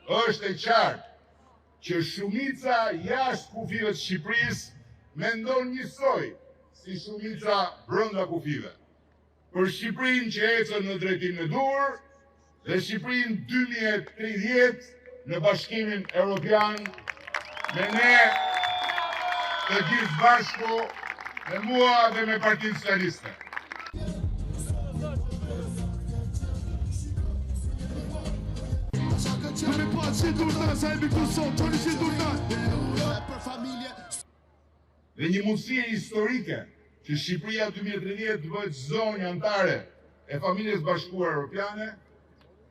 është e qartë që shumica jashtë kufive të Shqipërisë mendon njësoj si shumica brenda kufive. Për Shqipërinë që ecën në drejtimin e dur dhe Shqipërinë 2030 në Bashkimin Evropian me ne të gjithë bashku, me mua dhe me Partinë Socialiste. Dhe një mundësi historike që Shqipëria 2030 të bëhet zonë anëtare e familjes bashkuar europiane,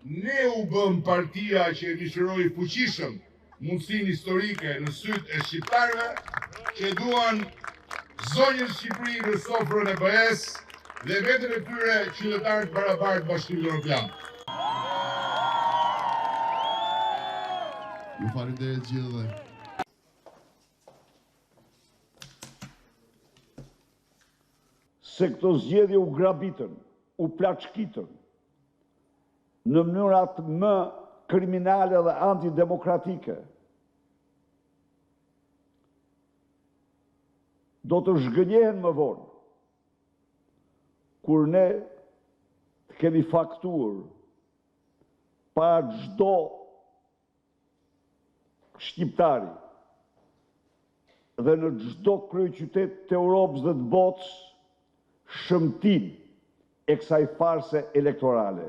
ne u bëm partia që e mishëroi fuqishëm mundësinë historike në sytë e shqiptarëve që duan zonjën Shqipëri në sofrën e BE-s dhe vetën e tyre qytetarët barabartë Bashkimit Evropian. Ju falenderoj gjithëve. Se këto zgjedhje u grabitën, u plaçkitën në mënyrat më kriminale dhe antidemokratike, do të zhgënjehen më vonë, kur ne të kemi faktuar pa çdo shqiptari dhe në çdo kryeqytet të Europës dhe të botës shëmtim e kësaj farse elektorale.